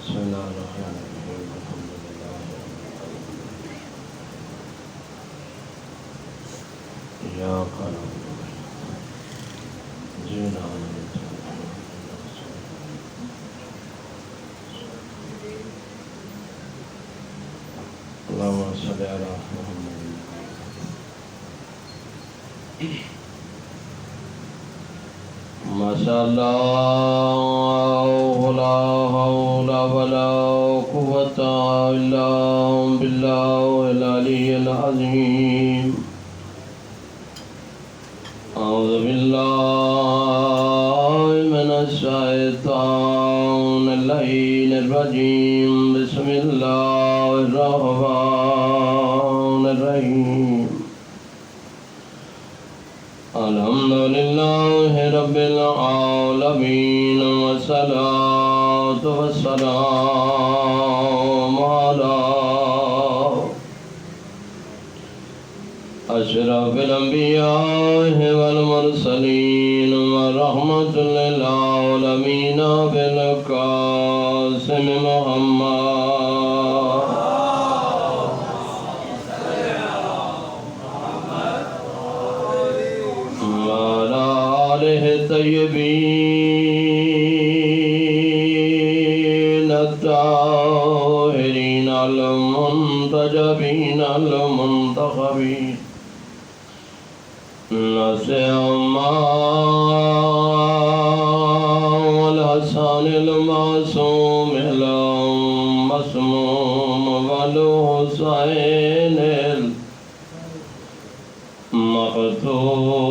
بسم الله الرحمن الرحيم الحمد لله رب العالمين إياك نعبد وإياك اللهم صل على محمد ما شاء الله لا حول ولا قوة إلا بالله العلي العظيم أعوذ بالله من الشيطان اللعين الرجيم بسم الله الرحمن الرحيم الحمد لله رب العالمين والصلاة والسلام على أشرف الأنبياء والمرسلين ورحمة للعالمين بالقاسم محمد الطيبين الطاهرين المنتجبين المنتخبين نسيما والحسن المعصوم المسموم والحسين المقتول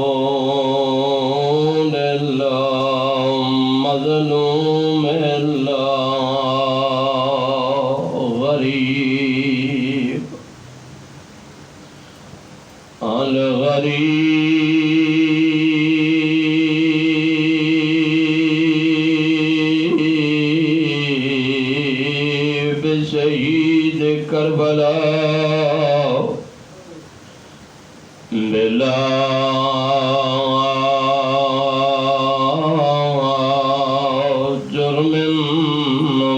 مظلوم غریب الغریب شہید کربلا بلا جرم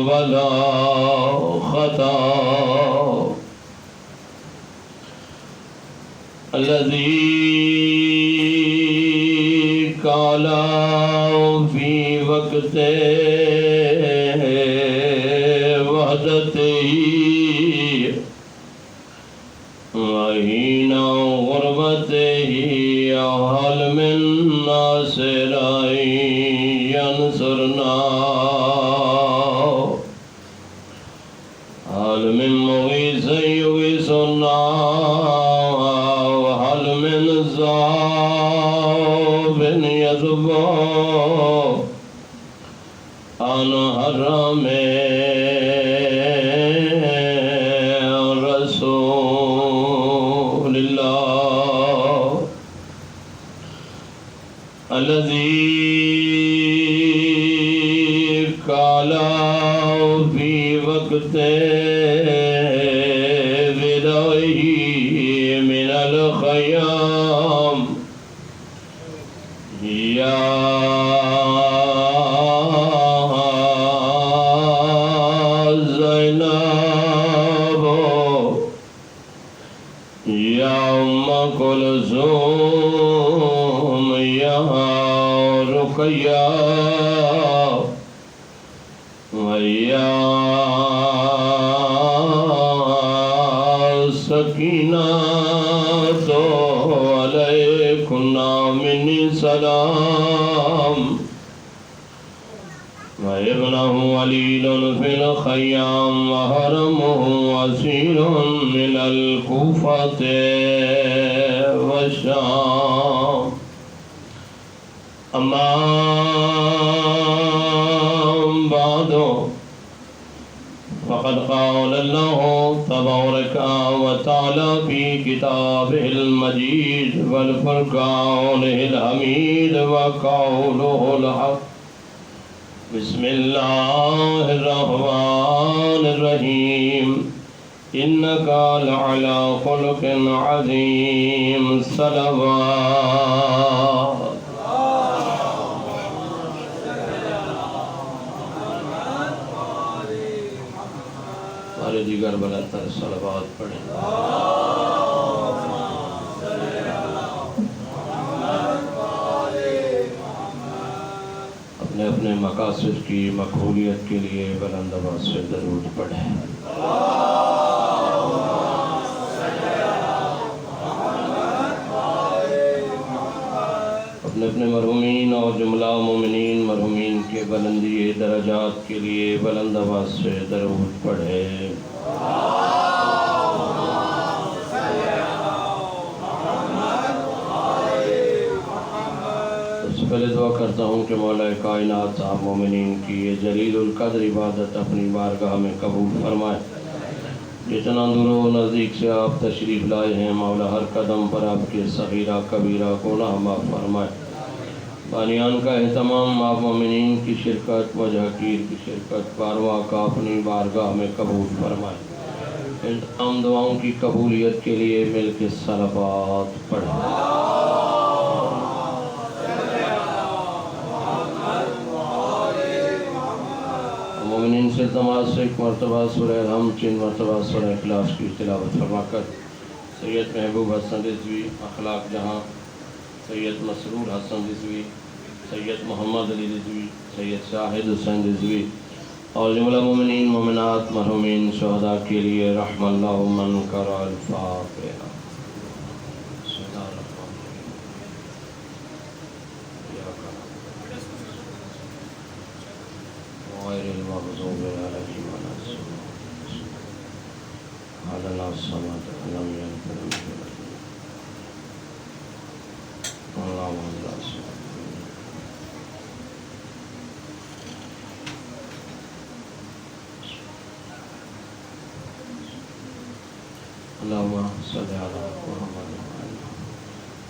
ولا خطا الذي قال في وقت وحدته وحين غربته هل من ناصر ينصرنا هل من مغيث يغيثنا وهل من ذاب يذبح عن حرم رسول الله الذي قال في وقت ودائه من الخيام يا زينب يا أم كلثوم يا رقية ويا سكينة عليكنا مني سلام وابنه وليد في الخيام وهرمه وسيل من الكوفة والشام أما بعد فقد قال الله تبارك وتعالى في كتابه المجيد والفرقانه الحميد وقوله الحق بسم الله الرحمن الرحيم إنك لعلى خلق عظيم صلوات سارے دیگر بلند تر صلوات پڑھیں۔ اپنے اپنے مقاصد کی مقبولیت کے لیے بلند آواز سے درود پڑھیں۔ اپنے اپنے مرحومین اور جملہ مومنین مرحومین کے بلندی درجات کے لیے بلند آواز سے درود پڑھیں۔ پہلے دعا کرتا ہوں کہ مولا کائنات آپ مومنین کی یہ جلیل القدر عبادت اپنی بارگاہ میں قبول فرمائے۔ جتنا دور و نزدیک سے آپ تشریف لائے ہیں مولا ہر قدم پر آپ کے صغیرہ کبیرہ گناہ معاف فرمائے۔ بانیان کا اہتمام آپ مومنین کی شرکت مجاہدین کی شرکت کارواں کا اپنی بارگاہ میں قبول فرمائے۔ ان تمام دعاؤں کی قبولیت کے لیے مل کے صلوات پڑھیں۔ مومنین سے التماس سے ایک مرتبہ سورہ الحمد 3 مرتبہ سورہ اخلاص کی تلاوت فرما کر سید محبوب حسن رضوی اخلاق جہاں، سید مسرور حسن رضوی، سید محمد علی رضوی، سید شاہد حسین رضوی اور جملہ مومنین مومنات مرحومین شہداء کے لیے رحم اللہ من کر الفاتحہ۔ غیر المغضوب علیہم ولا الضالین اللہ الصمد لم یلد ولم یولد اللہم صل علی سیدنا اللہم صل علی محمد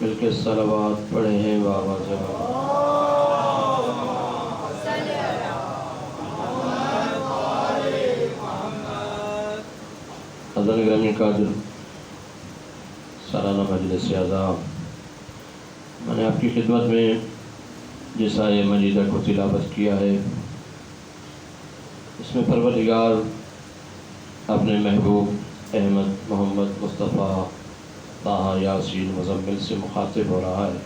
مل کے صلوات پڑھے ہیں بابا جواب حضرت گرامی قادر سالانہ مجلس اعزاز، میں نے آپ کی خدمت میں جس آیہ مجیدہ کو تلاوت کیا ہے اس میں پروردگار اپنے محبوب احمد محمد مصطفیٰ طٰہٰ یاسین مزمل سے مخاطب ہو رہا ہے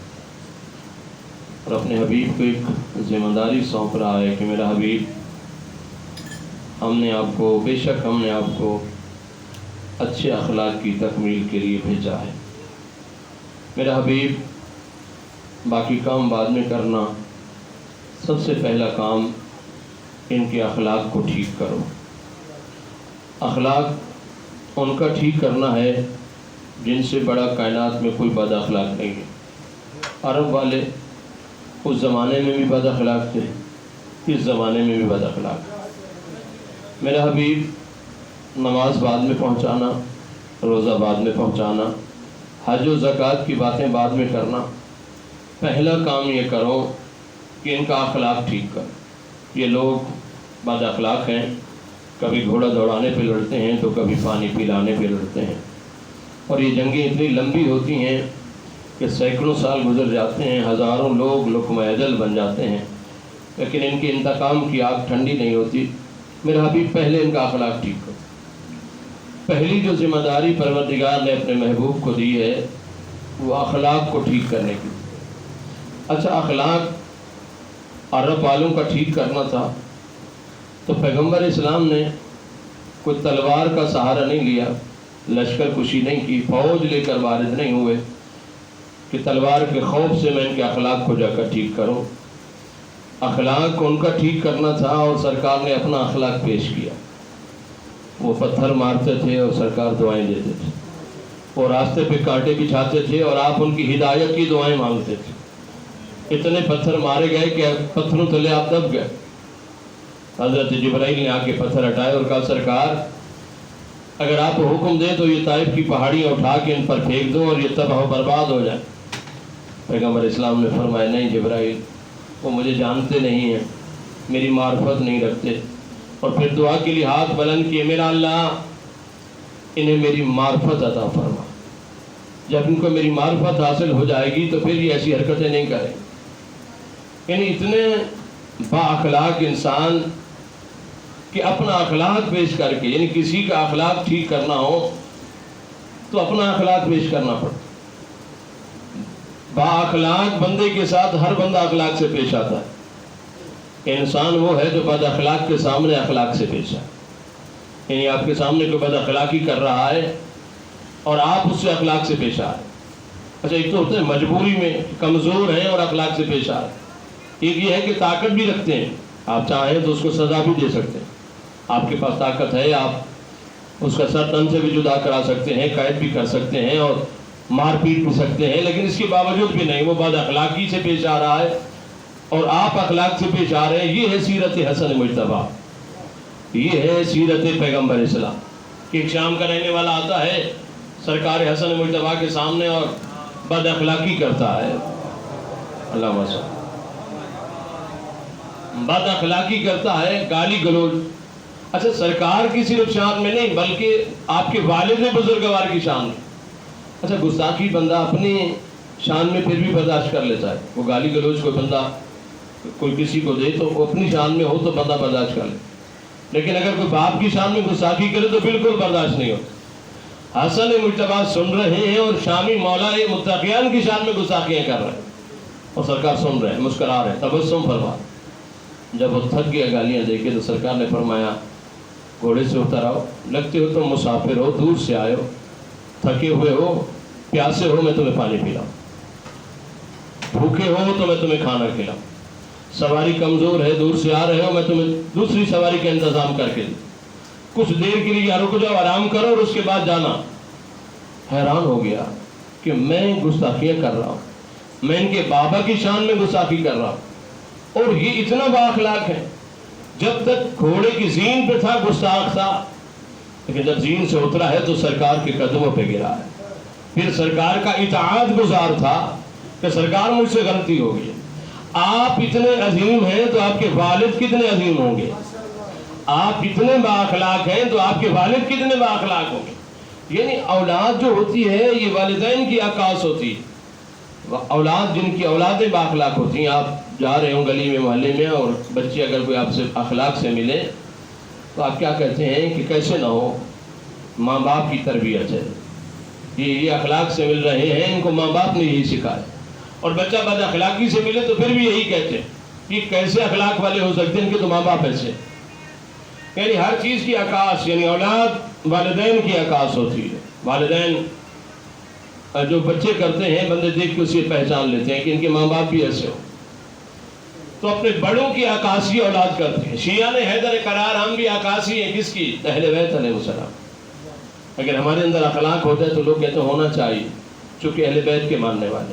اور اپنے حبیب کو ایک ذمہ داری سونپ رہا ہے کہ میرا حبیب بے شک ہم نے آپ کو اچھے اخلاق کی تکمیل کے لیے بھیجا ہے۔ میرا حبیب باقی کام بعد میں کرنا، سب سے پہلا کام ان کے اخلاق کو ٹھیک کرو۔ اخلاق ان کا ٹھیک کرنا ہے جن سے بڑا کائنات میں کوئی بد اخلاق نہیں ہے۔ عرب والے اس زمانے میں بھی بد اخلاق تھے، اس زمانے میں بھی بد اخلاق۔ میرا حبیب نماز بعد میں پہنچانا، روزہ بعد میں پہنچانا، حج و زکوٰۃ کی باتیں بعد میں کرنا، پہلا کام یہ کرو کہ ان کا اخلاق ٹھیک کرو۔ یہ لوگ بد اخلاق ہیں، کبھی گھوڑا دوڑانے پہ لڑتے ہیں تو کبھی پانی پلانے پہ لڑتے ہیں، اور یہ جنگیں اتنی لمبی ہوتی ہیں کہ سینکڑوں سال گزر جاتے ہیں، ہزاروں لوگ لقمہ اجل بن جاتے ہیں، لیکن ان کے انتقام کی آگ ٹھنڈی نہیں ہوتی۔ میرا حبیب پہلے ان کا اخلاق ٹھیک کرو۔ پہلی جو ذمہ داری پروردگار نے اپنے محبوب کو دی ہے وہ اخلاق کو ٹھیک کرنے کی۔ اچھا، اخلاق عرب والوں کا ٹھیک کرنا تھا تو پیغمبر اسلام نے کوئی تلوار کا سہارا نہیں لیا، لشکر کشی نہیں کی، فوج لے کر وارد نہیں ہوئے کہ تلوار کے خوف سے میں ان کے اخلاق کو جا کر ٹھیک کروں۔ اخلاق کو ان کا ٹھیک کرنا تھا اور سرکار نے اپنا اخلاق پیش کیا۔ وہ پتھر مارتے تھے اور سرکار دعائیں دیتے تھے، وہ راستے پہ کانٹے بچھاتے تھے اور آپ ان کی ہدایت کی دعائیں مانگتے تھے۔ اتنے پتھر مارے گئے کہ پتھروں تلے آپ دب گئے۔ حضرت جبرائیل نے آ کے پتھر ہٹائے اور کہا سرکار اگر آپ حکم دیں تو یہ طائف کی پہاڑیاں اٹھا کے ان پر پھینک دوں اور یہ تباہ و برباد ہو جائیں۔ پیغمبر اسلام نے فرمایا نہیں جبرائیل، وہ مجھے جانتے نہیں ہیں، میری معرفت نہیں رکھتے۔ اور پھر دعا کے لیے ہاتھ بلند کیے، میرا اللہ انہیں میری معرفت عطا فرما، جب ان کو میری معرفت حاصل ہو جائے گی تو پھر یہ ایسی حرکتیں نہیں کریں۔ یعنی اتنے با اخلاق انسان کہ اپنا اخلاق پیش کر کے، یعنی کسی کا اخلاق ٹھیک کرنا ہو تو اپنا اخلاق پیش کرنا پڑتا. با اخلاق بندے کے ساتھ ہر بندہ اخلاق سے پیش آتا ہے. انسان وہ ہے جو بد اخلاق کے سامنے اخلاق سے پیش آئے. یعنی آپ کے سامنے کوئی بد اخلاقی کر رہا ہے اور آپ اس سے اخلاق سے پیش آئے. اچھا، ایک تو ہوتا ہے مجبوری میں کمزور ہیں اور اخلاق سے پیش آئے. ایک یہ ہے کہ طاقت بھی رکھتے ہیں، آپ چاہیں تو اس کو سزا بھی دے سکتے ہیں. آپ کے پاس طاقت ہے، آپ اس کا سر تن سے بھی جدا کرا سکتے ہیں، قید بھی کر سکتے ہیں اور مار پیٹ بھی سکتے ہیں. لیکن اس کے باوجود بھی نہیں، وہ بد اخلاقی سے پیش آ رہا ہے اور آپ اخلاق سے پیش آ رہے ہیں. یہ ہے سیرت حسن مجتبیٰ، یہ ہے سیرت پیغمبر اسلام. کہ ایک شام کا رہنے والا آتا ہے سرکار حسن مجتبیٰ کے سامنے اور بد اخلاقی کرتا ہے. اللہ وسلم بد اخلاقی کرتا ہے، گالی گلوچ. اچھا، سرکار کی صرف شان میں نہیں بلکہ آپ کے والد بزرگوار کی شان میں. اچھا، گستاخی بندہ اپنی شان میں پھر بھی برداشت کر لیتا ہے. وہ گالی گلوچ کوئی بندہ کوئی کسی کو دے تو وہ اپنی شان میں ہو تو بندہ برداشت کر لے، لیکن اگر کوئی باپ کی شان میں گستاخی کرے تو بالکل برداشت نہیں ہوتا. حسن مجتبیٰ سن رہے ہیں اور شامی مولا متقیان کی شان میں گستاخیاں کر رہے ہیں اور سرکار سن رہے ہیں، مسکرا رہے ہیں، تبسم فرما. جب وہ تھک گیا گالیاں دے کے تو سرکار نے فرمایا گھوڑے سے اتر آؤ، لگتے ہو تم مسافر ہو، دور سے آئے ہو، تھکے ہوئے ہو، پیاسے ہو، میں تمہیں پانی پلاؤں، بھوکے ہو تو میں تمہیں کھانا کھلاؤں، سواری کمزور ہے، دور سے آ رہے ہو، میں تمہیں دوسری سواری کا انتظام کر کے دوں، کچھ دیر کے لیے رک جاؤ، آرام کرو اور اس کے بعد جانا. حیران ہو گیا کہ میں گستاخیاں کر رہا ہوں، میں ان کے بابا کی شان میں گستاخی کر رہا ہوں اور یہ اتنا با اخلاق ہے. جب تک گھوڑے کی زین پہ تھا گستاخ تھا، لیکن جب زین سے اترا ہے تو سرکار کے قدموں پہ گرا ہے. پھر سرکار کا اطاعت گزار تھا کہ سرکار مجھ سے غلطی ہو گئی. آپ اتنے عظیم ہیں تو آپ کے والد کتنے عظیم ہوں گے. آپ اتنے با اخلاق ہیں تو آپ کے والد کتنے با اخلاق ہوں گے. یعنی اولاد جو ہوتی ہے یہ والدین کی عکاس ہوتی ہے. اولاد جن کی اولادیں با اخلاق ہوتی ہیں، آپ جا رہے ہوں گلی میں محلے میں اور بچے اگر کوئی آپ سے اخلاق سے ملے تو آپ کیا کہتے ہیں کہ کیسے نہ ہو، ماں باپ کی تربیت ہے، یہ اخلاق سے مل رہے ہیں، ان کو ماں باپ نے یہی سکھایا. اور بچہ بد اخلاقی سے ملے تو پھر بھی یہی کہتے ہیں کہ کیسے اخلاق والے ہو سکتے ہیں، ان کے تو ماں باپ ایسے. یعنی ہر چیز کی عکاس، یعنی اولاد والدین کی عکاس ہوتی ہے. والدین جو بچے کرتے ہیں بندے دیکھ کے اسے پہچان لیتے ہیں کہ ان کے ماں باپ بھی ایسے ہو. تو اپنے بڑوں کی عکاسی اولاد کرتے ہیں. شیعان حیدر قرار ہم بھی عکاسی ہیں کس کی؟ اہل بیت علیہ السلام. اگر ہمارے اندر اخلاق ہوتا ہے تو لوگ کہتے ہیں ہونا چاہیے چونکہ اہل بیت کے ماننے والے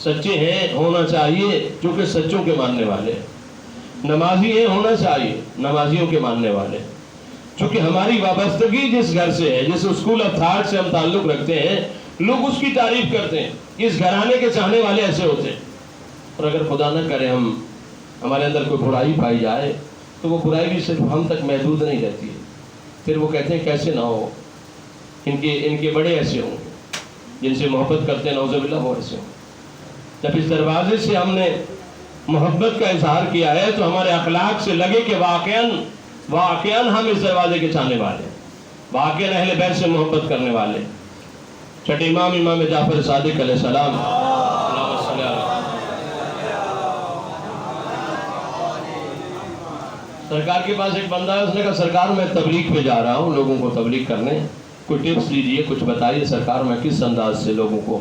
سچے ہیں، ہونا چاہیے چونکہ سچوں کے ماننے والے نمازی ہیں، ہونا چاہیے نمازیوں کے ماننے والے. چونکہ ہماری وابستگی جس گھر سے ہے، جس اسکول آف تھاٹ سے ہم تعلق رکھتے ہیں، لوگ اس کی تعریف کرتے ہیں. اس گھرانے کے چاہنے والے ایسے ہوتے ہیں. اور اگر خدا نہ کرے ہمارے اندر کوئی برائی پائی جائے تو وہ برائی بھی صرف ہم تک محدود نہیں رہتی ہے. پھر وہ کہتے ہیں کیسے نہ ہو، ان کے بڑے ایسے ہوں جن سے محبت کرتے ہیں، نعوذ باللہ وہ ایسے ہوں. جب اس دروازے سے ہم نے محبت کا اظہار کیا ہے تو ہمارے اخلاق سے لگے کہ واقعاً ہم اس دروازے کے چاہنے والے، واقعاً اہل بیت سے محبت کرنے والے. چھٹے امام جعفر صادق علیہ السلام، سرکار کے پاس ایک بندہ ہے، اس نے کہا سرکار میں تبلیغ پہ جا رہا ہوں، لوگوں کو تبلیغ کرنے، کوئی ٹپس دیجئے، کچھ بتائیے سرکار میں کس انداز سے لوگوں کو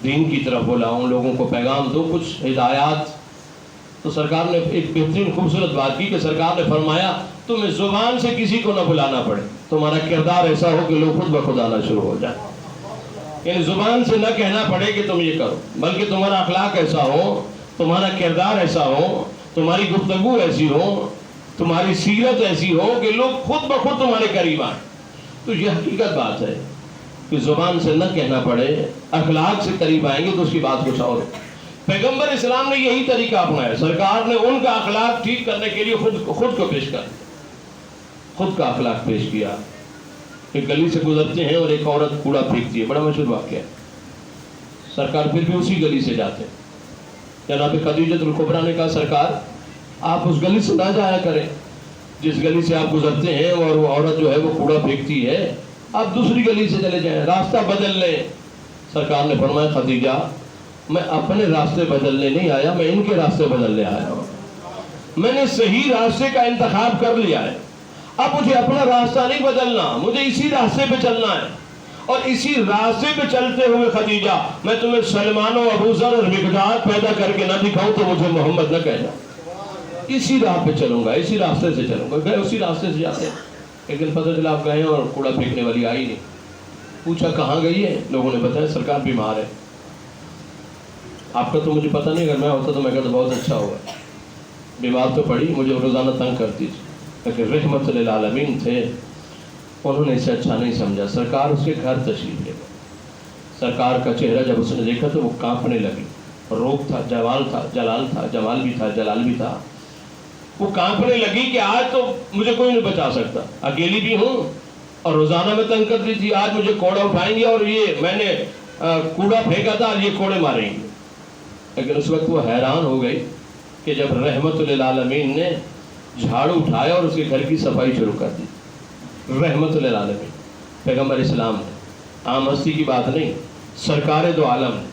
دین کی طرف بلاؤں، لوگوں کو پیغام دو، کچھ ہدایات. تو سرکار نے ایک بہترین خوبصورت بات کی کہ سرکار نے فرمایا تمہیں زبان سے کسی کو نہ بلانا پڑے، تمہارا کردار ایسا ہو کہ لوگ خود بخود آنا شروع ہو جائے. یعنی زبان سے نہ کہنا پڑے کہ تم یہ کرو، بلکہ تمہارا اخلاق ایسا ہو، تمہارا کردار ایسا ہو، تمہاری گفتگو ایسی ہو، تمہاری سیرت ایسی ہو کہ لوگ خود بخود تمہارے قریب آئیں. تو یہ حقیقت بات ہے کہ زبان سے نہ کہنا پڑے، اخلاق سے قریب آئیں گے تو اس کی بات کچھ اور ہے. پیغمبر اسلام نے یہی طریقہ اپنایا. سرکار نے ان کا اخلاق ٹھیک کرنے کے لیے خود کو پیش کر دیا، خود کا اخلاق پیش کیا. ایک گلی سے گزرتے ہیں اور ایک عورت کوڑا پھینکتی ہے، بڑا مشہور واقعہ ہے. سرکار پھر بھی اسی گلی سے جاتے ہیں. جناب خدیجہ الکبریٰ نے کہا سرکار آپ اس گلی سے نہ جایا کریں، جس گلی سے آپ گزرتے ہیں اور وہ عورت جو ہے وہ کوڑا پھینکتی ہے، آپ دوسری گلی سے چلے جائیں، راستہ بدل لیں۔ سرکار نے فرمایا خدیجہ میں اپنے راستے بدلنے نہیں آیا، میں ان کے راستے بدلنے آیا ہوں۔ میں نے صحیح راستے کا انتخاب کر لیا ہے، اب مجھے اپنا راستہ نہیں بدلنا، مجھے اسی راستے پہ چلنا ہے۔ اور اسی راستے پہ چلتے ہوئے خدیجہ میں تمہیں سلمان و ابو ذر اور مقداد پیدا کر کے نہ دکھاؤں تو مجھے محمد نہ کہنا۔ اسی راہ پہ چلوں گا، اسی راستے سے چلوں گا۔ گئے اسی راستے سے جاتے ہیں، ایک دن پتہ چلا آپ گئے ہیں اور کوڑا پھینکنے والی آئی نہیں۔ پوچھا کہاں گئی ہے؟ لوگوں نے بتایا سرکار بیمار ہے۔ آپ کا تو مجھے پتہ نہیں، اگر میں ہوتا تو میں کہتا بہت اچھا ہوگا۔ بیمار تو پڑی، مجھے روزانہ تنگ کرتی تھی، لیکن رحمت للعالمین تھے، انہوں نے اسے اچھا نہیں سمجھا۔ سرکار اس کے گھر تشریف لے گئے۔ سرکار کا چہرہ جب اس نے دیکھا تو وہ کانپنے لگی۔ روپ تھا، جمال تھا، جلال تھا، جمال بھی تھا، جلال بھی تھا۔ وہ کانپنے لگی کہ آج تو مجھے کوئی نہیں بچا سکتا، اکیلی بھی ہوں اور روزانہ میں تنگ کرتی تھی، آج مجھے کوڑا اٹھائیں گے اور یہ میں نے کوڑا پھینکا تھا اور یہ کوڑے ماریں گے۔ لیکن اس وقت وہ حیران ہو گئی کہ جب رحمت للعالمین نے جھاڑو اٹھایا اور اس کے گھر کی صفائی شروع کر دی۔ رحمت للعالمین پیغمبر اسلام نے، عام ہستی کی بات نہیں، سرکار دو عالم نے۔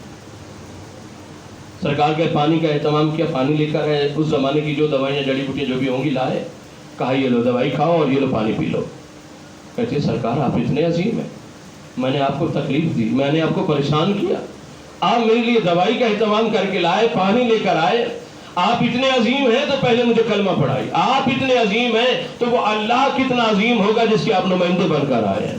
سرکار کے پانی کا اہتمام کیا، پانی لے کر آئے، اس زمانے کی جو دوائیاں جڑی بوٹیاں جو بھی ہوں گی لائے، کہا یہ لو دوائی کھاؤ اور یہ لو پانی پی لو۔ کہتے سرکار آپ اتنے عظیم ہیں، میں نے آپ کو تکلیف دی، میں نے آپ کو پریشان کیا، آپ میرے لیے دوائی کا اہتمام کر کے لائے، پانی لے کر آئے، آپ اتنے عظیم ہیں تو پہلے مجھے کلمہ پڑھائی، آپ اتنے عظیم ہیں تو وہ اللہ کتنا عظیم ہوگا جس کے آپ نمائندے بن کر آئے ہیں،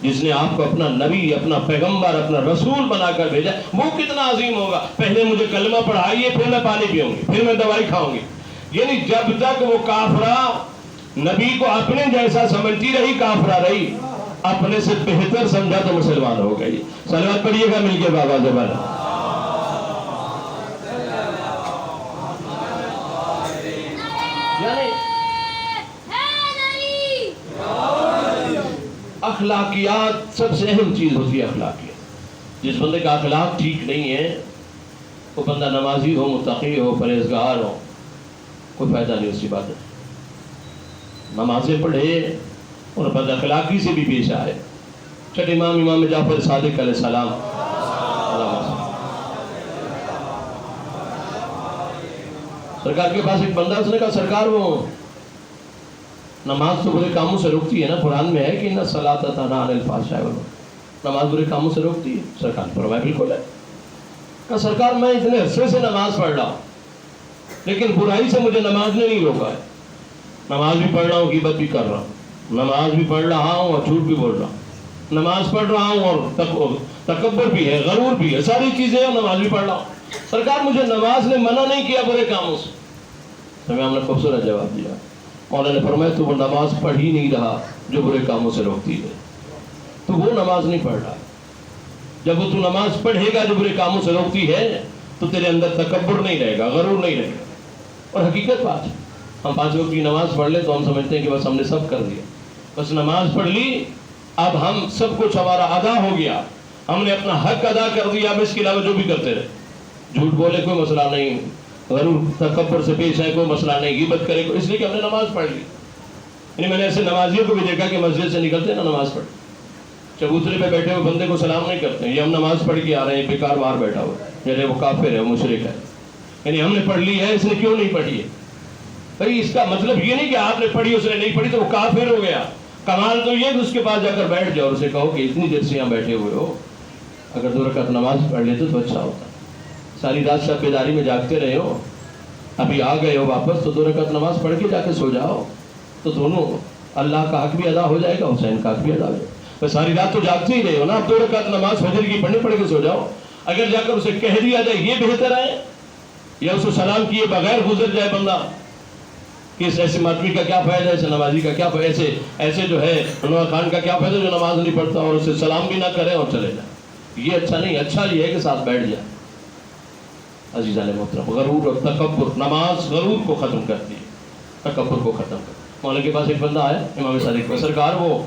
جس نے آپ کو اپنا نبی، اپنا پیغمبر، اپنا رسول بنا کر بھیجا، وہ کتنا عظیم ہوگا۔ پہلے مجھے کلمہ پڑھائیے، پھر میں پانی پیوں گی، پھر میں دوائی کھاؤں گی۔ یعنی جب تک وہ کافرہ نبی کو اپنے جیسا سمجھتی رہی، کافرہ رہی، اپنے سے بہتر سمجھا تو مسلمان ہو گئی۔ صلوات پڑھیے گا مل کے بابا زبان۔ یعنی اخلاقیات سب سے اہم چیز ہوتی ہے، اخلاقیات۔ جس بندے کا اخلاق ٹھیک نہیں ہے، وہ بندہ نمازی ہو، متقی ہو، پرہیزگار ہو، کوئی فائدہ نہیں اس کی بات ہے۔ نمازیں پڑھے اور بد اخلاقی سے بھی پیش آئے۔ چھٹے امام جعفر صادق علیہ السلام، سرکار کے پاس ایک بندہ، اس نے کہا سرکار وہ نماز تو برے کاموں سے روکتی ہے نا، قرآن میں ہے کہ ان الصلاۃ تنہی عن الفحشاء والمنکر، نماز برے کاموں سے روکتی ہے۔ سرکار نے فرمایا بالکل ہے۔ کہا سرکار میں اتنے عرصے سے نماز پڑھ رہا ہوں لیکن برائی سے مجھے نماز نے نہیں روکا ہے۔ نماز بھی پڑھ رہا ہوں، غیبت بھی کر رہا ہوں، نماز بھی پڑھ رہا ہوں اور جھوٹ بھی بول رہا ہوں، نماز پڑھ رہا ہوں اور تکبر بھی ہے، غرور بھی ہے، ساری چیزیں اور نماز بھی پڑھ رہا ہوں۔ سرکار مجھے نماز نے منع نہیں کیا برے کاموں سے۔ ہم نے خوبصورت جواب دیا۔ مولا نے فرمایا تو وہ نماز پڑھ ہی نہیں رہا جو برے کاموں سے روکتی ہے، تو وہ نماز نہیں پڑھ رہا۔ جب وہ تو نماز پڑھے گا جو برے کاموں سے روکتی ہے تو تیرے اندر تکبر نہیں رہے گا، غرور نہیں رہے گا۔ اور حقیقت بات ہے، ہم 5 وقت کی نماز پڑھ لیں تو ہم سمجھتے ہیں کہ بس ہم نے سب کر دیا، بس نماز پڑھ لی، اب ہم سب کچھ ہمارا ادا ہو گیا، ہم نے اپنا حق ادا کر دیا، اب اس کے علاوہ جو بھی کرتے رہے، جھوٹ بولے کوئی مسئلہ نہیں، غرور تکبر سے پیش ہے کوئی مسئلہ نہیں، غیبت کرے اس لیے کہ ہم نے نماز پڑھ لی۔ یعنی میں نے ایسے نمازیوں کو بھی دیکھا کہ مسجد سے نکلتے نا نماز پڑھ، چبوترے پہ بیٹھے ہوئے بندے کو سلام نہیں کرتے، یہ ہم نماز پڑھ کے آ رہے ہیں، بیکار باہر بیٹھا ہوا، یعنی وہ کافر ہے، وہ مشرک ہے، یعنی ہم نے پڑھ لی ہے، اس نے کیوں نہیں پڑھی ہے؟ بھائی اس کا مطلب یہ نہیں کہ آپ نے پڑھی اس نے نہیں پڑھی تو وہ کافر ہو گیا۔ کمال تو یہ کہ اس کے پاس جا کر بیٹھ جاؤ اور اسے کہو کہ اتنی دیر سے یہاں بیٹھے ہوئے ہو، اگر 2 رکعت نماز پڑھ لیتے تو اچھا ہوتا، ساری رات شب بیداری میں جاگتے رہے ہو، ابھی آ گئے ہو واپس تو 2 رکعت نماز پڑھ کے جا کے سو جاؤ، تو دونوں اللہ کا حق بھی ادا ہو جائے گا، حسین کا حق بھی ادا ہو جائے گا۔ ساری رات تو جاگتے ہی رہے ہو نا، اب 2 رکعت نماز فجر کی پڑھ کے سو جاؤ۔ اگر جا کر اسے کہہ دیا جائے یہ بہتر ہے یا اسے سلام کیے بغیر گزر جائے بندہ کہ اس ایسے ماتمی کا کیا فائدہ ہے، ایسے نمازی کا کیا فائدہ، ایسے جو ہے انور خان کا کیا فائدہ جو نماز نہیں پڑھتا اور اسے سلام بھی نہ کرے اور چلے جائے، یہ اچھا نہیں۔ اچھا یہ ہے کہ ساتھ بیٹھ جائے۔ عزیزان محترم، غرور اور تکبر، نماز غرور کو ختم کرتی ہے، تکبر کو ختم کرتی ہے۔ مولا کے پاس ایک بندہ آیا امام صادق کو، سرکار وہ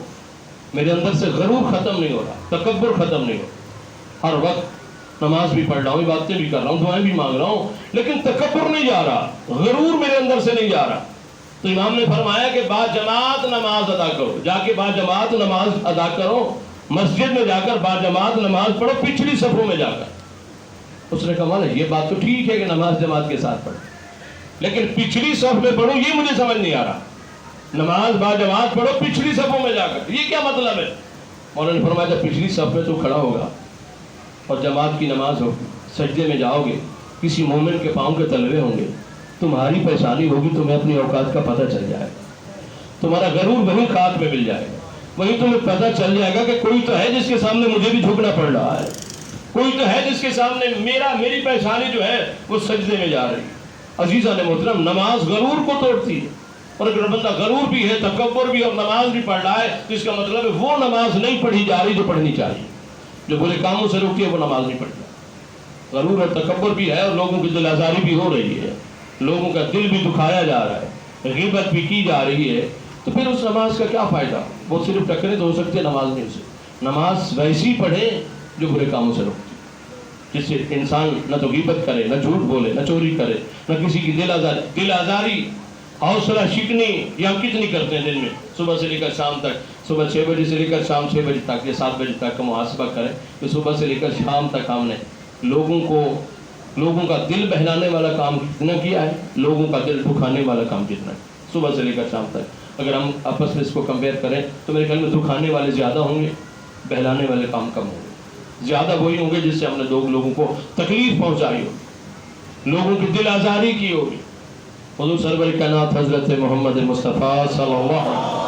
میرے اندر سے غرور ختم نہیں ہو رہا، تکبر ختم نہیں ہو رہا، ہر وقت نماز بھی پڑھ رہا ہوں، عبادتیں بھی کر رہا ہوں، دعائیں بھی مانگ رہا ہوں، لیکن تکبر نہیں جا رہا، غرور میرے اندر سے نہیں جا رہا۔ تو امام نے فرمایا کہ با جماعت نماز ادا کرو، جا کے با جماعت نماز ادا کرو، مسجد میں جا کر با جماعت نماز پڑھو، پچھلی صفوں میں جا کر۔ اس نے کہا مولانا یہ بات تو ٹھیک ہے کہ نماز جماعت کے ساتھ پڑھو، لیکن پچھلی صف میں پڑھو یہ مجھے سمجھ نہیں آ رہا۔ نماز با جماعت پڑھو پچھلی صفوں میں جا کر، یہ کیا مطلب ہے؟ مولانا نے فرمایا جب پچھلی صف میں تو کھڑا ہوگا اور جماعت کی نماز ہو، سجدے میں جاؤ گے، کسی مومن کے پاؤں کے تلوے ہوں گے، تمہاری پریشانی ہوگی، تمہیں اپنی اوقات کا پتہ چل جائے گا، تمہارا غرور وہیں خاک میں مل جائے گا، وہیں تمہیں پتہ چل جائے گا کہ کوئی تو ہے جس کے سامنے مجھے بھی جھکنا پڑ رہا ہے، کوئی تو ہے جس کے سامنے میری پریشانی جو ہے وہ سجدے میں جا رہی ہے۔ عزیزان محترم، نماز غرور کو توڑتی ہے، اور اگر بندہ غرور بھی ہے، تکبر بھی اور نماز بھی پڑھ رہا ہے تو اس کا مطلب ہے وہ نماز نہیں پڑھی جا رہی جو پڑھنی چاہیے، جو برے کاموں سے روکتی ہے وہ نماز نہیں پڑھتا۔ غرور اور تکبر بھی ہے اور لوگوں کی دل آزاری بھی ہو رہی ہے، لوگوں کا دل بھی دکھایا جا رہا ہے، غیبت بھی کی جا رہی ہے، تو پھر اس نماز کا کیا فائدہ؟ وہ صرف ٹکرے تو ہو سکتے نماز نہیں سے۔ نماز ویسی پڑھے جو برے کاموں سے روکتی، جس سے انسان نہ تو غیبت کرے، نہ جھوٹ بولے، نہ چوری کرے، نہ کسی کی دل آزاری، حوصلہ شکنی یا کتنی کرتے ہیں دن میں، صبح سے لے کر شام تک، صبح 6 بجے سے لے کر شام 6 بجے تک یا 7 بجے تک کا محاسبہ کریں کہ صبح سے لے کر شام تک ہم نے لوگوں کا دل بہلانے والا کام کتنا کیا ہے، لوگوں کا دل دکھانے والا کام کتنا ہے صبح سے لے کر شام تک۔ اگر ہم آپس میں اس کو کمپیئر کریں تو میرے خیال میں دکھانے والے زیادہ ہوں گے، بہلانے والے کام کم ہوں گے، زیادہ وہی ہوں گے جس سے ہم نے لوگوں کو تکلیف پہنچائی ہوگی، لوگوں کی دل آزاری کی ہوگی۔ حضور سرور کائنات حضرت محمد مصطفیٰ صلی اللہ علیہ وسلم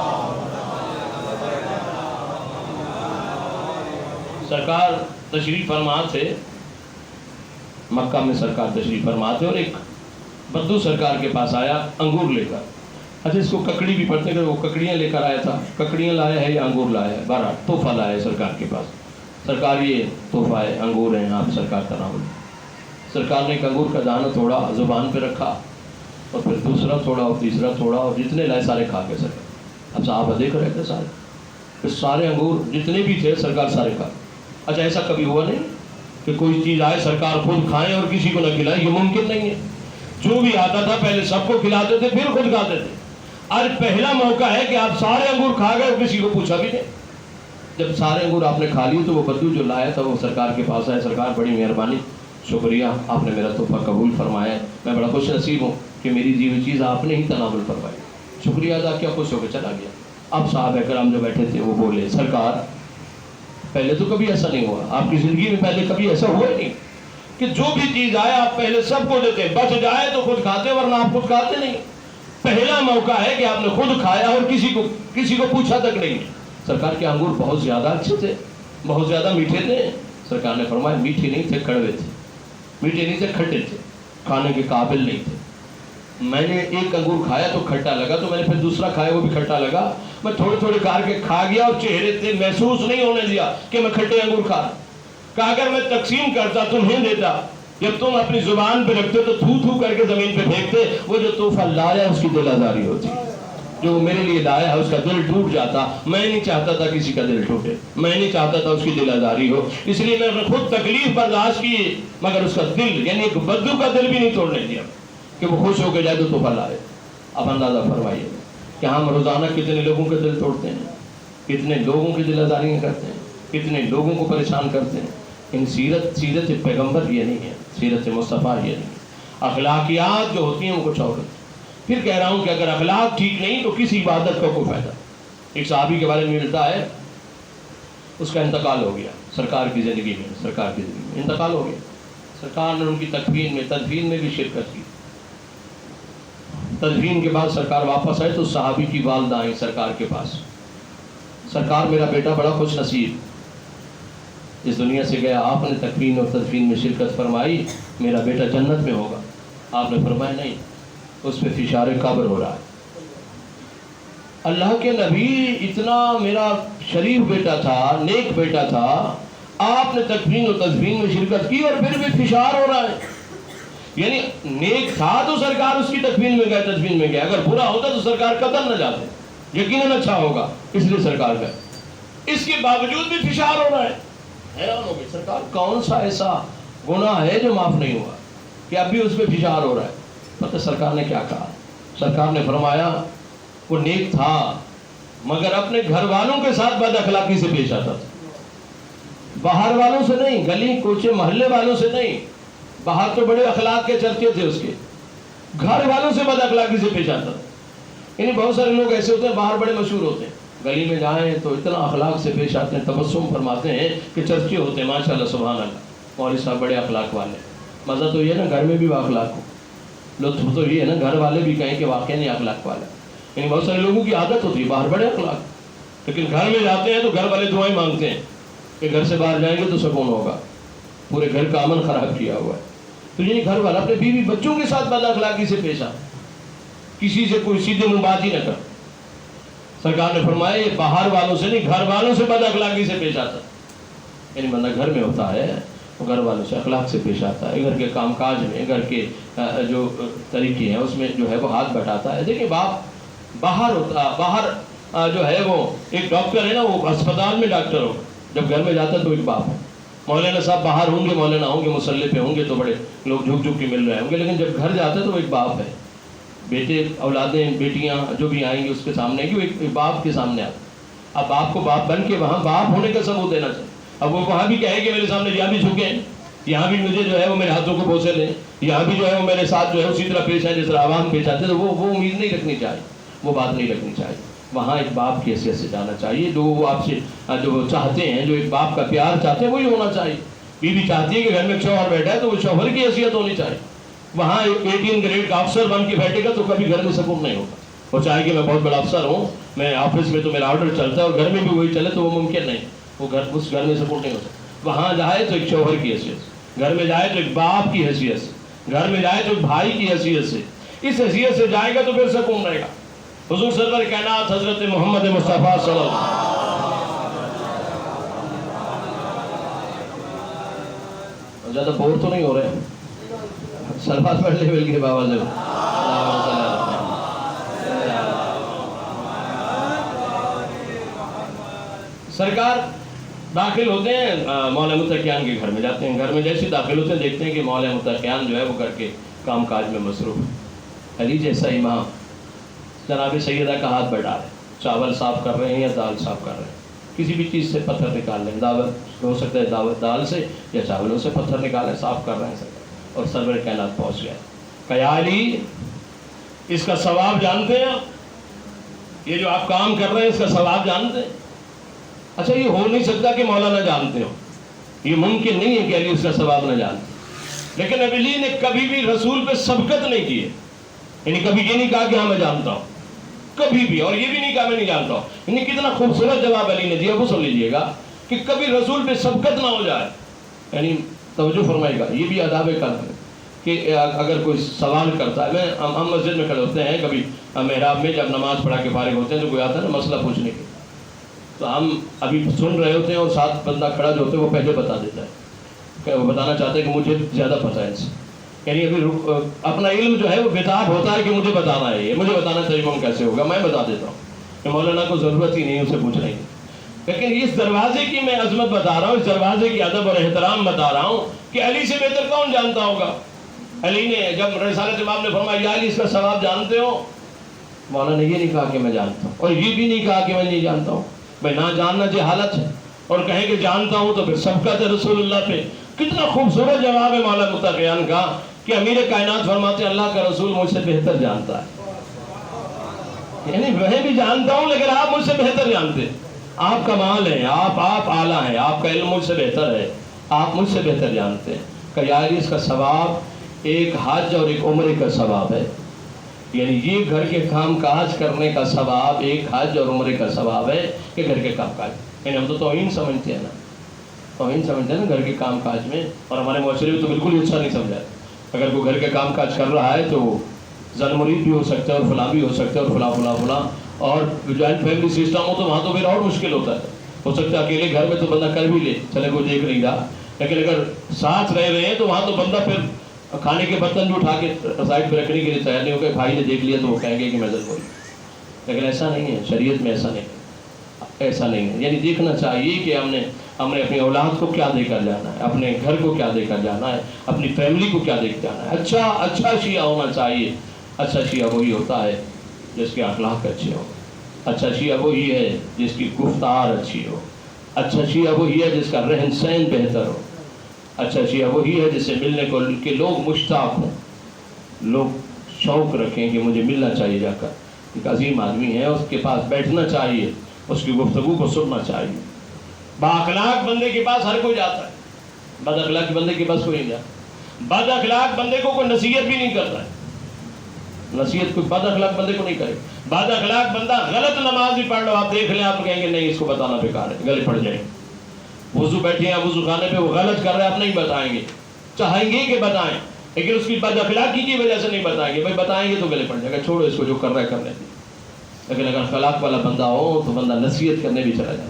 سرکار تشریف فرما تھے، مکہ میں سرکار تشریف فرما تھے، اور ایک بدو سرکار کے پاس آیا انگور لے کر۔ اچھا اس کو ککڑی بھی پڑھتے کہ وہ ککڑیاں لے کر آیا تھا، ککڑیاں لایا ہے یا انگور لایا ہے، بہرحال تحفہ لایا ہے سرکار کے پاس۔ سرکار یہ تحفہ ہے، انگور ہیں، آپ سرکار تناول۔ سرکار نے ایک انگور کا دانہ توڑا، زبان پہ رکھا، اور پھر دوسرا توڑا اور تیسرا توڑا، اور جتنے لائے سارے کھا گئے سرکار۔ اب صحابہ دیکھ رہے تھے سارے، پھر سارے انگور جتنے بھی تھے سرکار سارے کھا گئے۔ اچھا ایسا کبھی ہوا نہیں کہ کوئی چیز آئے سرکار خود کھائیں اور کسی کو نہ کھلائیں؟ یہ ممکن نہیں ہے۔ جو بھی آتا تھا پہلے سب کو کھلاتے تھے پھر خود کھاتے تھے۔ آج پہلا موقع ہے کہ آپ سارے انگور کھا گئے اور کسی کو پوچھا بھی نہیں۔ جب سارے انگور آپ نے کھا لیے تو وہ بدو جو لایا تھا وہ سرکار کے پاس آئے، سرکار بڑی مہربانی، شکریہ آپ نے میرا تحفہ قبول فرمایا ہے، میں بڑا خوش نصیب ہوں کہ میری دی ہوئی چیز آپ نے ہی تناول فرمائی، شکریہ ادا کیا، خوش ہو کے چلا گیا۔ اب صحابہ کرام جو بیٹھے تھے وہ بولے سرکار پہلے تو کبھی ایسا نہیں ہوا، آپ کی زندگی میں پہلے کبھی ایسا ہوا ہی نہیں کہ جو بھی چیز آئے آپ پہلے سب کو دیتے، بچ جائے تو خود کھاتے ورنہ آپ خود کھاتے نہیں۔ پہلا موقع ہے کہ آپ نے خود کھایا اور کسی کو پوچھا تک نہیں۔ سرکار کے انگور بہت زیادہ اچھے تھے، بہت زیادہ میٹھے تھے۔ سرکار نے فرمایا میٹھے نہیں تھے، کڑوے تھے، میٹھے نہیں تھے، کھٹے تھے، کھانے کے قابل نہیں تھے۔ میں نے ایک انگور کھایا تو کھٹا لگا، تو میں نے پھر دوسرا کھایا وہ بھی کھٹا لگا، میں تھوڑے تھوڑے کار کے کھا گیا اور چہرے سے محسوس نہیں ہونے دیا کہ میں کھٹے انگور کھا رہا۔ کہا اگر میں تقسیم کرتا تمہیں دیتا، جب تم اپنی زبان پہ رکھتے تو تھو تھو کر کے زمین پہ پھینکتے، وہ جو تحفہ لایا اس کی دل آزاری ہوتی، جو میرے لیے لایا ہے اس کا دل ٹوٹ جاتا۔ میں نہیں چاہتا تھا کسی کا دل ٹوٹے، میں نہیں چاہتا تھا اس کی دل آزاری ہو، اس لیے میں نے خود تکلیف برداشت کی، مگر اس کا دل یعنی ایک بدو کا دل بھی نہیں توڑنے دیا کہ وہ خوش ہو کے جائے تو تحفہ لائے۔ اب اندازہ فرمائیے کہ ہم روزانہ کتنے لوگوں کے دل توڑتے ہیں، کتنے لوگوں کی دل آزاریاں کرتے ہیں، کتنے لوگوں کو پریشان کرتے ہیں۔ ان سیرت پیغمبر یہ نہیں ہے، سیرت مصطفیٰ یہ نہیں ہے۔ اخلاقیات جو ہوتی ہیں وہ کچھ اور ہوتی ہیں۔ پھر کہہ رہا ہوں کہ اگر اخلاق ٹھیک نہیں تو کسی عبادت کا کوئی فائدہ۔ ایک صحابی کے بارے میں ملتا ہے، اس کا انتقال ہو گیا سرکار کی زندگی میں انتقال ہو گیا۔ سرکار نے ان کی تدفین میں بھی شرکت کی۔ تدفین کے بعد سرکار واپس آئے تو صحابی کی والدہ آئیں سرکار کے پاس، سرکار میرا بیٹا بڑا خوش نصیب اس دنیا سے گیا، آپ نے تکفین اور تدفین میں شرکت فرمائی، میرا بیٹا جنت میں ہوگا۔ آپ نے فرمایا نہیں، اس پہ فشار قبر ہو رہا ہے۔ اللہ کے نبی اتنا میرا شریف بیٹا تھا، نیک بیٹا تھا، آپ نے تکفین اور تدفین میں شرکت کی اور پھر بھی فشار ہو رہا ہے۔ یعنی نیک تھا تو سرکار اس کی تکفین میں گئے، تدفین میں گئے، اگر برا ہوتا تو سرکار قدر نہ جاتے، یقیناً اچھا ہوگا، اس لیے سرکار گئے۔ اس کے باوجود بھی فشار ہو رہا ہے۔ حیران ہو گئے سرکار کون سا ایسا گناہ ہے جو معاف نہیں ہوا کہ اب بھی اس پہ فشار ہو رہا ہے؟ پتہ سرکار نے کیا کہا؟ سرکار نے فرمایا وہ نیک تھا مگر اپنے گھر والوں کے ساتھ بد اخلاقی سے پیش آتا تھا، باہر والوں سے نہیں، گلی کوچے محلے والوں سے نہیں، باہر تو بڑے اخلاق کے چرچے تھے اس کے، گھر والوں سے بد اخلاقی سے پیش آتا تھا۔ یعنی بہت سارے لوگ ایسے ہوتے ہیں باہر بڑے مشہور ہوتے ہیں، گلی میں جائیں تو اتنا اخلاق سے پیش آتے ہیں، تبسم فرماتے ہیں کہ چرچے ہوتے ہیں، ماشاءاللہ سبحان اللہ، مولوی صاحب بڑے اخلاق والے۔ مزہ تو یہ ہے نا گھر میں بھی وہ اخلاق ہو، لطف تو یہ ہے نا گھر والے بھی کہیں کہ واقعی نہیں اخلاق والا۔ یعنی بہت سارے لوگوں کی عادت ہوتی ہے باہر بڑے اخلاق، لیکن گھر میں جاتے ہیں تو گھر والے دعائیں مانگتے ہیں کہ گھر سے باہر جائیں گے تو سکون ہوگا، پورے گھر کا امن خراب کیا ہوا ہے۔ تو یعنی گھر والا اپنے بیوی بچوں کے ساتھ بد اخلاقی سے پیش آ، کسی سے کوئی سیدھے منہ بات ہی نہ کر۔ سرکار نے فرمایا یہ باہر والوں سے نہیں، گھر والوں سے بد اخلاقی سے پیش آتا ہے۔ یعنی بندہ گھر میں ہوتا ہے وہ گھر والوں سے اخلاق سے پیش آتا ہے، گھر کے کام کاج میں، گھر کے جو طریقے ہیں اس میں جو ہے وہ ہاتھ بٹاتا ہے۔ دیکھیں باپ باہر ہوتا، باہر جو ہے وہ ایک ڈاکٹر ہے نا، وہ اسپتال میں ڈاکٹر ہو، جب گھر میں جاتا ہے تو ایک باپ ہے۔ مولانا صاحب باہر ہوں گے، مولانا ہوں گے، مسلح پہ ہوں گے تو بڑے لوگ جھک جھک کے مل رہے ہوں گے، لیکن جب گھر جاتے ہیں تو وہ ایک باپ ہے۔ بیٹے اولادیں بیٹیاں جو بھی آئیں گی اس کے سامنے کہ وہ ایک باپ کے سامنے آتے۔ اب باپ کو باپ بن کے وہاں باپ ہونے کا ثبوت دینا چاہیے۔ اب وہ وہاں بھی کہے کہ میرے سامنے یہاں بھی جھکیں، یہاں بھی مجھے جو ہے وہ میرے ہاتھوں کو بوسے لیں، یہاں بھی جو ہے وہ میرے ساتھ جو ہے اسی طرح پیش آئے جس طرح عوام پیش آتے ہیں، تو وہ امید نہیں رکھنی چاہیے، وہ بات نہیں رکھنی چاہیے۔ وہاں ایک باپ کی حیثیت سے جانا چاہیے، جو وہ آپ سے جو وہ چاہتے ہیں، جو ایک باپ کا پیار چاہتے ہیں وہی ہونا چاہیے۔ بیوی چاہتی ہے کہ گھر میں ایک شوہر بیٹھا ہے تو وہ شوہر کی حیثیت ہونی چاہیے۔ وہاں 18 گریڈ کا افسر بن کے بیٹھے گا تو کبھی گھر میں سکون نہیں ہوگا۔ وہ چاہے کہ میں بہت بڑا افسر ہوں، میں آفس میں تو میرا آرڈر چلتا ہے اور گھر میں بھی وہی چلے، تو وہ ممکن نہیں، وہ اس گھر میں سکون نہیں ہو سکتا۔ وہاں جائے تو ایک شوہر کی حیثیت سے، گھر میں جائے تو ایک باپ کی حیثیت سے، گھر میں جائے تو ایک بھائی کی حیثیت سے، اس حیثیت سے جائے گا تو پھر سکون رہے گا۔ حضور سرور کائنات حضرت محمد مصطفیٰ صلی اللہ علیہ وسلم، زیادہ بور تو نہیں ہو رہے ہیں؟ سلوات پڑھ لے مل کے بابا سے۔ سرکار داخل ہوتے ہیں مولا متقیان کے گھر میں، جاتے ہیں، گھر میں جیسے داخل ہوتے ہیں دیکھتے ہیں کہ مولا متقیان جو ہے وہ گھر کے کام کاج میں مصروف ہے۔ علی جیسا امام جناب سیدہ کا ہاتھ بڑھا رہے ہیں، چاول صاف کر رہے ہیں یا دال صاف کر رہے ہیں، کسی بھی چیز سے پتھر نکال رہے ہیں، دعوت ہو سکتا ہے دعوت دال سے یا چاولوں سے پتھر نکالیں، صاف کر رہے ہیں سرکار۔ اور سرور کائنات پہنچ گیا کہ یا علی اس کا ثواب جانتے ہیں آپ؟ یہ جو آپ کام کر رہے ہیں اس کا ثواب جانتے ہیں؟ اچھا یہ ہو نہیں سکتا کہ مولا نہ جانتے ہو، یہ ممکن نہیں ہے کہ علی اس کا ثواب نہ جانتے، لیکن علی نے کبھی بھی رسول پہ سبقت نہیں کی ہے، یعنی کبھی یہ نہیں کہا کہ ہاں میں جانتا ہوں، کبھی بھی، اور یہ بھی نہیں کہا میں نہیں جانتا ہوں۔ یعنی کتنا خوبصورت جواب علی نے دیا، وہ سن لیجیے گا کہ کبھی رسول پہ سبقت نہ ہو جائے۔ یعنی توجہ فرمائے گا، یہ بھی آداب کلام ہے کہ اگر کوئی سوال کرتا ہے، ہم مسجد میں کھڑے ہوتے ہیں کبھی محراب میں، جب نماز پڑھا کے فارغ ہوتے ہیں تو کوئی آتا ہے نا مسئلہ پوچھنے کے، تو ہم ابھی سن رہے ہوتے ہیں اور ساتھ بندہ کھڑا جو ہوتا ہے وہ پہلے بتا دیتا ہے کہ وہ بتانا چاہتا ہے کہ مجھے زیادہ پتہ ہے ان سے، یعنی ابھی اپنا علم جو ہے وہ بتاب ہوتا ہے کہ مجھے بتانا ہے، یہ مجھے بتانا تیمم کیسے ہوگا، میں بتا دیتا ہوں کہ مولانا کو ضرورت ہی نہیں اسے پوچھنے کی۔ لیکن اس دروازے کی میں عظمت بتا رہا ہوں، اس دروازے کی ادب اور احترام بتا رہا ہوں کہ علی سے بہتر کون جانتا ہوگا۔ علی نے جب رسالت امام نے فرمایا یا علی اس کا ثواب جانتے ہو، مولانا نے یہ نہیں کہا کہ میں جانتا ہوں، اور یہ بھی نہیں کہا کہ میں نہیں جانتا ہوں، بھائی نہ جاننا جہالت ہے، اور کہیں کہ جانتا ہوں تو پھر سبقت ہے رسول اللہ پہ۔ کتنا خوبصورت جواب ہے مولا متقیان کا کہ امیر کائنات فرماتے ہیں اللہ کا رسول مجھ سے بہتر جانتا ہے، یعنی میں بھی جانتا ہوں لیکن آپ مجھ سے بہتر جانتے ہیں، آپ کمال ہیں، آپ اعلیٰ ہیں، آپ کا علم مجھ سے بہتر ہے، آپ مجھ سے بہتر جانتے ہیں کہ یار اس کا ثواب ایک حج اور ایک عمرے کا ثواب ہے، یعنی یہ گھر کے کام کاج کرنے کا ثواب ایک حج اور عمرے کا ثواب ہے کہ گھر کے کام کاج، یعنی ہم تو توہین سمجھتے ہیں نا، توہین سمجھتے ہیں نا گھر کے کام کاج میں، اور ہمارے معاشرے میں تو بالکل ہی اچھا نہیں سمجھا ہے۔ اگر کوئی گھر کے کام کاج کر رہا ہے تو زن مرید بھی ہو سکتا ہے اور فلاں بھی ہو سکتا ہے اور فلاں، اور جوائنٹ فیملی سسٹم ہو تو وہاں تو پھر اور مشکل ہوتا ہے، ہو سکتا ہے اکیلے گھر میں تو بندہ کر بھی لے، چلے کوئی دیکھ نہیں رہا، لیکن اگر ساتھ رہ رہے ہیں تو وہاں تو بندہ پھر کھانے کے برتن بھی اٹھا کے سائڈ پہ رکھنے کے لیے تیار نہیں ہوگا، بھائی نے دیکھ لیا تو وہ کہیں گے کہ میں ضرور کوئی، لیکن ایسا نہیں ہے، شریعت میں ایسا نہیں ہے، یعنی دیکھنا چاہیے کہ ہم نے اپنی اولاد کو کیا دے کر جانا ہے، اپنے گھر کو کیا دے کر جانا ہے، اپنی فیملی کو کیا دے کر جانا ہے، اچھا شیعہ ہونا چاہیے، اچھا شیعہ وہی ہوتا ہے جس کے اخلاق اچھے ہوں. اچھا شیعہ وہی ہے جس کی گفتار اچھی ہو. اچھا شیعہ وہی ہے جس کا رہن سہن بہتر ہو. اچھا شیعہ وہی ہے جس سے ملنے کو کے لوگ مشتاق ہوں, لوگ شوق رکھیں کہ مجھے ملنا چاہیے جا کر. ایک عظیم آدمی ہے, اس کے پاس بیٹھنا چاہیے, اس کی گفتگو کو سننا چاہیے. بااخلاق بندے کے پاس ہر کوئی جاتا ہے, بد اخلاق بندے کے پاس کوئی نہیں جاتا. بد اخلاق بندے کو کوئی نصیحت بھی نہیں کرتا ہے, نصیحت کوئی بد اخلاق بندے کو نہیں کرے. بد اخلاق بندہ غلط نماز بھی پڑھ لو, آپ دیکھ لیں, آپ کہیں گے نہیں اس کو بتانا بیکار ہے, گلے پڑ جائیں. وضو بیٹھے ہیں وضو خانے پہ, وہ غلط کر رہے ہیں, آپ نہیں بتائیں گے, چاہیں گے کہ بتائیں, لیکن اس کی بد اخلاقی کی وجہ سے نہیں بتائیں گے. بھائی بتائیں گے تو گلے پڑ جائے گا, چھوڑو اس کو, جو کر رہا ہے کرنے دیں. لیکن اگر اخلاق والا بندہ ہو تو بندہ نصیحت کرنے بھی چلا جائے.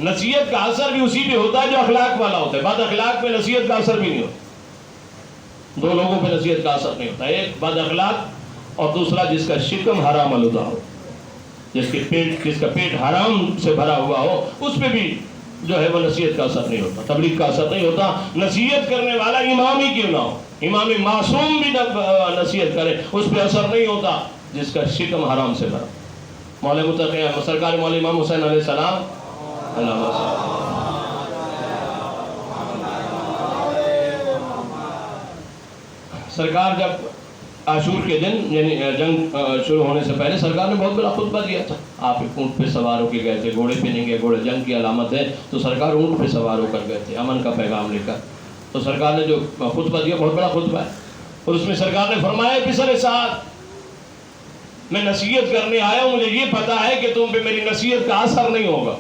نصیحت کا اثر بھی اسی پہ ہوتا ہے جو اخلاق والا ہوتا ہے. بد اخلاق پہ نصیحت کا اثر بھی نہیں ہوتا. دو لوگوں پہ نصیحت کا اثر نہیں ہوتا, ایک بد اخلاق اور دوسرا جس کا شکم حرام آلودہ ہو, جس کا پیٹ حرام سے بھرا ہوا ہو, اس پہ بھی جو ہے وہ نصیحت کا اثر نہیں ہوتا, تبلیغ کا اثر نہیں ہوتا. نصیحت کرنے والا امام ہی کیوں نہ ہو, امام معصوم بھی نصیحت کرے, اس پہ اثر نہیں ہوتا جس کا شکم حرام سے بھرا. مولا متقی سرکار مولا امام حسین علیہ السلام, سرکار جب عاشور کے دن یعنی جنگ شروع ہونے سے پہلے سرکار نے بہت بڑا خطبہ دیا تھا. آپ ایک اونٹ پہ سوار ہو کے گئے تھے, گھوڑے پہ نہیں گئے, گھوڑے جنگ کی علامت ہے, تو سرکار اونٹ پہ سوار ہو کر گئے تھے امن کا پیغام لے کر. تو سرکار نے جو خطبہ دیا بہت بڑا خطبہ ہے, اور اس میں سرکار نے فرمایا پسر ساتھ میں نصیحت کرنے آیا ہوں, مجھے یہ پتا ہے کہ تم پہ میری نصیحت کا اثر نہیں ہوگا.